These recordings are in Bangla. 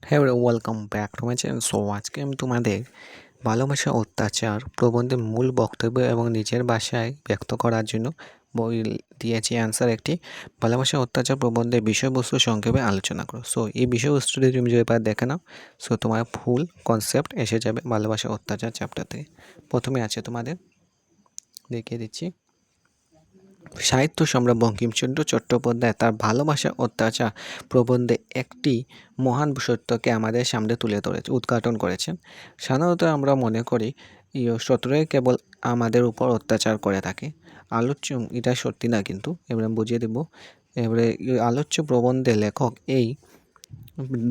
হ্যাঁ, welcome back to my channel. আজকে আমি তোমাদের ভালোবাসা অত্যাচার প্রবন্ধের মূল বক্তব্য এবং নিজের ভাষায় ব্যক্ত করার জন্য বই দিয়েছি অ্যান্সার একটি ভালোবাসা অত্যাচার প্রবন্ধের বিষয়বস্তু সংক্ষেপে আলোচনা করো। এই বিষয়বস্তুটি তুমি যদি এবার দেখে নাও, তোমার ফুল কনসেপ্ট এসে যাবে ভালোবাসা অত্যাচার চ্যাপ্টার থেকে। প্রথমে আছে তোমাদের দেখিয়ে দিচ্ছি, সাহিত্য সম্রাট বঙ্কিমচন্দ্র চট্টোপাধ্যায় তার ভালোবাসা অত্যাচার প্রবন্ধে একটি মহান সত্যকে আমাদের সামনে তুলে ধরেছে, উদ্ঘাটন করেছেন। সাধারণত আমরা মনে করি শত্রুই কেবল আমাদের উপর অত্যাচার করে থাকে। আলোচ্য এটা সত্যি না, কিন্তু এবারে আমি বুঝিয়ে দেব। এবারে আলোচ্য প্রবন্ধে লেখক এই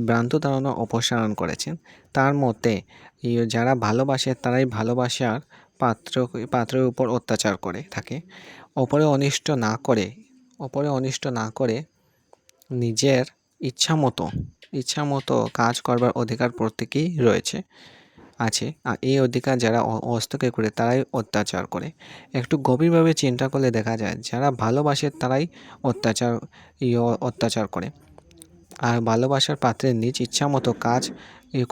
ভ্রান্ত ধারণা অপসারণ করেছেন। তার মতে যারা ভালোবাসে তারাই ভালোবাসার পাত্রের উপর অত্যাচার করে থাকে। অপরে অনিষ্ট না করে নিজের ইচ্ছামতো কাজ করবার অধিকার প্রত্যেকেই আছে। আর এই অধিকার যারা হস্তক্ষেপ করে তারাই অত্যাচার করে। একটু গভীরভাবে চিন্তা করলে দেখা যায় যারা ভালোবাসে তারাই অত্যাচার করে, আর ভালোবাসার পাত্রের নিজ ইচ্ছামতো কাজ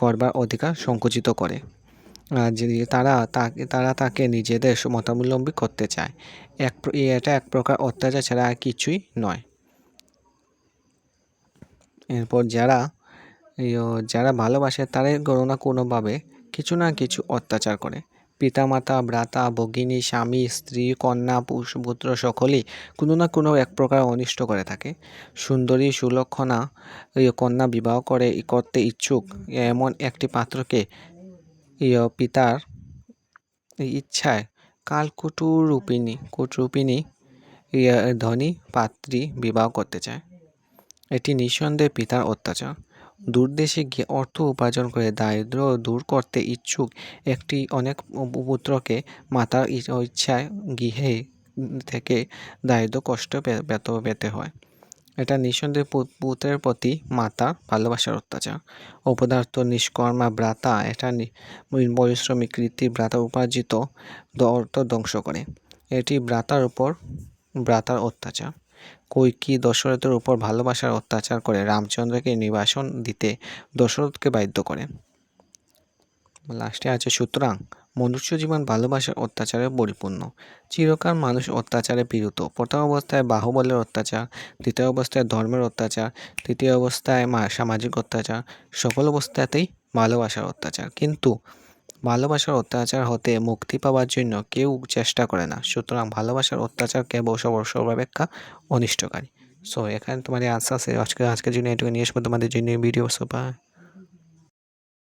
করবার অধিকার সংকুচিত করে। যদি তারা তাকে নিজেদের মতাবলম্বী করতে চায়। এটা এক প্রকার অত্যাচার ছাড়া আর কিছুই নয়। এরপর যারা ভালোবাসে তারাই কোনো না কোনোভাবে কিছু না কিছু অত্যাচার করে। পিতামাতা, ভ্রাতা, ভগিনী, স্বামী, স্ত্রী, কন্যা, পুত্র সকলেই কোনো না কোনো এক প্রকার অনিষ্ট করে থাকে। সুন্দরী সুলক্ষণা কন্যা বিবাহ করতে ইচ্ছুক এমন একটি পাত্রকে পিতার ইচ্ছায় কুটরূপিণী ধনী পাত্রী বিবাহ করতে চায়। এটি নিঃসন্দেহে পিতার অত্যাচার। দূরদেশে গিয়ে অর্থ উপার্জন করে দারিদ্র্য দূর করতে ইচ্ছুক অনেক পুত্রকে মাতার ইচ্ছায় গৃহে থেকে দারিদ্র্য কষ্ট পেতে হয়। এটা নিঃসন্দেহে পুত্রের প্রতি মাতার ভালোবাসার অত্যাচার। অপদার্থ নিষ্কর্মা ভ্রাতা, এটা পরিশ্রমী কৃতি ভ্রাতা উপার্জিত অর্থ ধ্বংস করে। এটি ভ্রাতার অত্যাচার। কইকেয়ী দশরথের উপর ভালোবাসার অত্যাচার করে রামচন্দ্রকে নির্বাসন দিতে দশরথকে বাধ্য করেন। লাস্টে আছে সুতরাং মনুষ্য জীবন ভালোবাসার অত্যাচারে পরিপূর্ণ। চিরকাল মানুষ অত্যাচারে পীড়িত। প্রথম অবস্থায় বাহুবলের অত্যাচার, দ্বিতীয় অবস্থায় ধর্মের অত্যাচার, তৃতীয় অবস্থায় সামাজিক অত্যাচার, সকল অবস্থাতেই ভালোবাসার অত্যাচার। কিন্তু ভালোবাসার অত্যাচার হতে মুক্তি পাওয়ার জন্য কেউ চেষ্টা করে না। সুতরাং ভালোবাসার অত্যাচার কেবল সর্বাপেক্ষা অনিষ্টকারী। এখানে তোমাদের আনসার আছে। আজকের জন্য এটুকু নিয়ে আসবো তোমাদের জন্য ভিডিও। বাই।